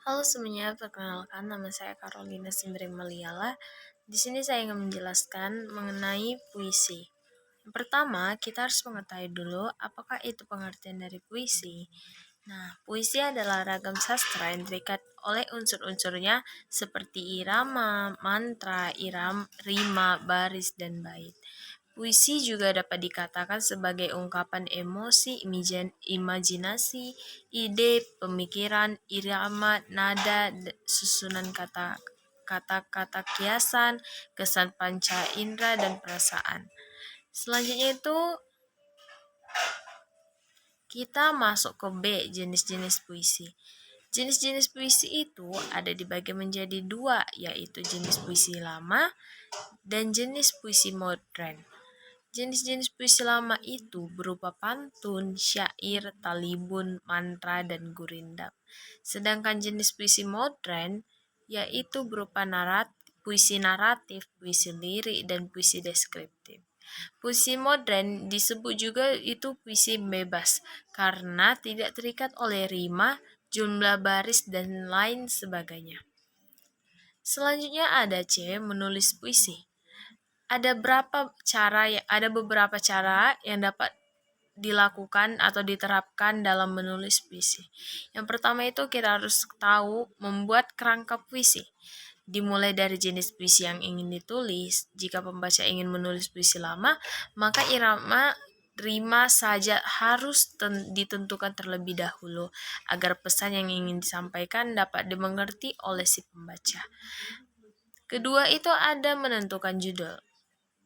Halo semuanya, perkenalkan nama saya Carolina Simbri Maliala. Di sini saya ingin menjelaskan mengenai puisi. Yang pertama, kita harus mengetahui dulu apakah itu pengertian dari puisi. Nah, puisi adalah ragam sastra yang terikat oleh unsur-unsurnya seperti irama, mantra, rima, baris, dan bait. Puisi juga dapat dikatakan sebagai ungkapan emosi, imajinasi, ide, pemikiran, irama, nada, susunan kata-kata kiasan, kesan panca indera, dan perasaan. Selanjutnya itu kita masuk ke B, jenis-jenis puisi. Jenis-jenis puisi itu ada dibagi menjadi dua, yaitu jenis puisi lama dan jenis puisi modern. Jenis-jenis puisi lama itu berupa pantun, syair, talibun, mantra, dan gurindam. Sedangkan jenis puisi modern yaitu berupa puisi naratif, puisi lirik, dan puisi deskriptif. Puisi modern disebut juga itu puisi bebas karena tidak terikat oleh rima, jumlah baris, dan lain sebagainya. Selanjutnya ada C, menulis puisi. Ada beberapa cara yang dapat dilakukan atau diterapkan dalam menulis puisi. Yang pertama itu kita harus tahu membuat kerangka puisi. Dimulai dari jenis puisi yang ingin ditulis. Jika pembaca ingin menulis puisi lama, maka irama rima saja harus ditentukan terlebih dahulu agar pesan yang ingin disampaikan dapat dimengerti oleh si pembaca. Kedua itu ada menentukan judul.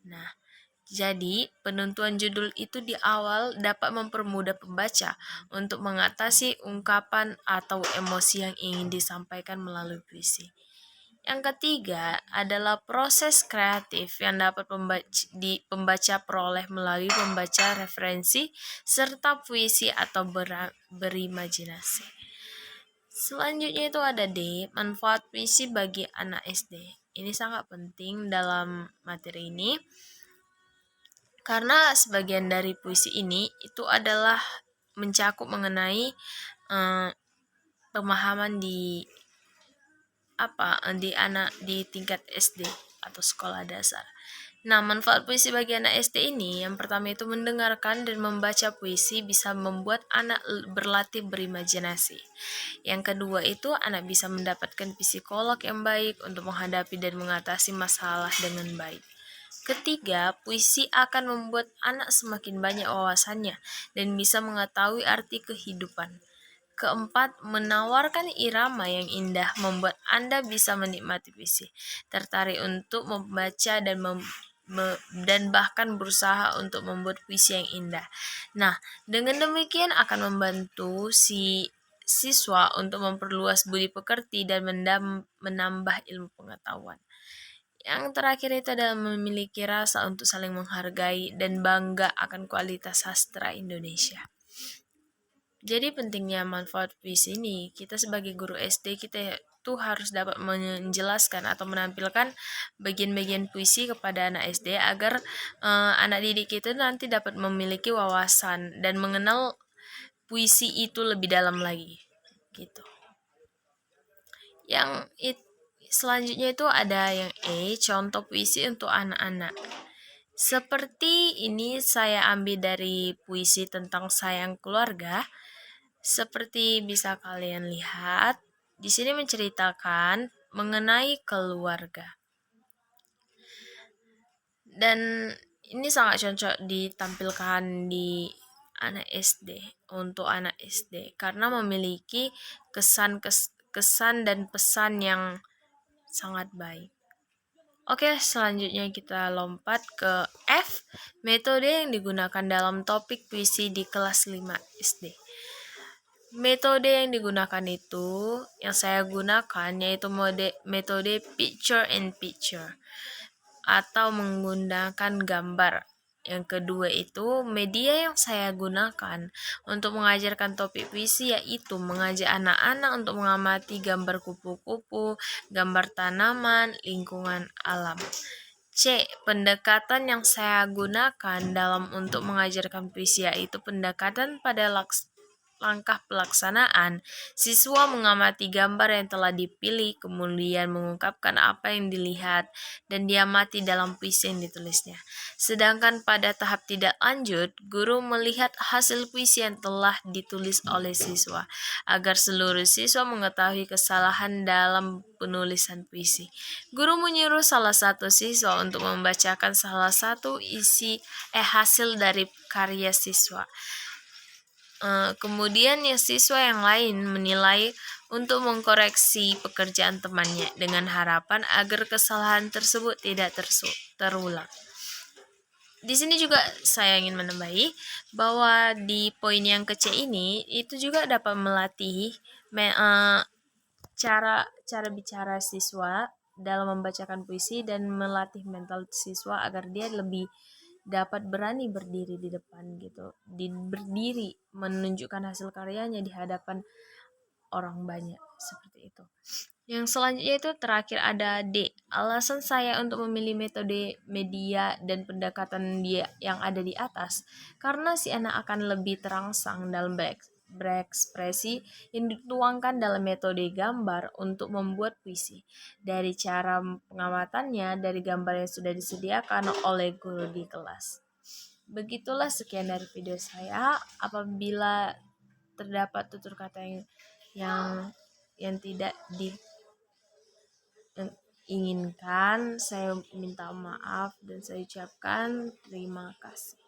Nah, jadi penentuan judul itu di awal dapat mempermudah pembaca untuk mengatasi ungkapan atau emosi yang ingin disampaikan melalui puisi. Yang ketiga adalah proses kreatif yang dapat pembaca peroleh melalui membaca referensi serta puisi atau berimajinasi. Selanjutnya itu ada D, manfaat puisi bagi anak SD. Ini sangat penting dalam materi ini karena sebagian dari puisi ini itu adalah mencakup mengenai pemahaman di tingkat SD atau sekolah dasar. Nah, manfaat puisi bagi anak SD ini yang pertama itu mendengarkan dan membaca puisi bisa membuat anak berlatih berimajinasi. Yang kedua itu anak bisa mendapatkan psikolog yang baik untuk menghadapi dan mengatasi masalah dengan baik. Ketiga, puisi akan membuat anak semakin banyak wawasannya dan bisa mengetahui arti kehidupan. Keempat, menawarkan irama yang indah membuat Anda bisa menikmati puisi, tertarik untuk membaca dan bahkan berusaha untuk membuat puisi yang indah. Nah, dengan demikian akan membantu si siswa untuk memperluas budi pekerti dan menambah ilmu pengetahuan. Yang terakhir itu adalah memiliki rasa untuk saling menghargai dan bangga akan kualitas sastra Indonesia. Jadi pentingnya manfaat puisi ini, kita sebagai guru SD kita tuh harus dapat menjelaskan atau menampilkan bagian-bagian puisi kepada anak SD agar anak didik kita nanti dapat memiliki wawasan dan mengenal puisi itu lebih dalam lagi. Gitu. Selanjutnya itu ada yang E, contoh puisi untuk anak-anak. Seperti ini saya ambil dari puisi tentang sayang keluarga. Seperti bisa kalian lihat, di sini menceritakan mengenai keluarga. Dan ini sangat cocok ditampilkan di anak SD, untuk anak SD karena memiliki kesan dan pesan yang sangat baik. Oke, selanjutnya kita lompat ke F, metode yang digunakan dalam topik puisi di kelas 5 SD. Metode yang digunakan itu, yang saya gunakan yaitu metode picture in picture atau menggunakan gambar. Yang kedua itu, media yang saya gunakan untuk mengajarkan topik puisi yaitu mengajak anak-anak untuk mengamati gambar kupu-kupu, gambar tanaman, lingkungan alam. C. Pendekatan yang saya gunakan dalam untuk mengajarkan puisi yaitu pendekatan pada langkah pelaksanaan, siswa mengamati gambar yang telah dipilih, kemudian mengungkapkan apa yang dilihat, dan diamati dalam puisi yang ditulisnya. Sedangkan pada tahap tidak lanjut, guru melihat hasil puisi yang telah ditulis oleh siswa, agar seluruh siswa mengetahui kesalahan dalam penulisan puisi. Guru menyuruh salah satu siswa untuk membacakan salah satu hasil dari karya siswa. Kemudian siswa yang lain menilai untuk mengkoreksi pekerjaan temannya dengan harapan agar kesalahan tersebut tidak terulang. Di sini juga saya ingin menambahi bahwa di poin yang kecil ini itu juga dapat melatih cara bicara siswa dalam membacakan puisi dan melatih mental siswa agar dia lebih dapat berani berdiri di depan gitu, berdiri menunjukkan hasil karyanya di hadapan orang banyak seperti itu. Yang selanjutnya itu terakhir ada D. Alasan saya untuk memilih metode media dan pendekatan dia yang ada di atas karena si anak akan lebih terangsang dalam berekspresi yang dituangkan dalam metode gambar untuk membuat puisi. Dari cara pengamatannya dari gambar yang sudah disediakan oleh guru di kelas. Begitulah sekian dari video saya. Apabila terdapat tutur kata yang tidak diinginkan, saya minta maaf dan saya ucapkan terima kasih.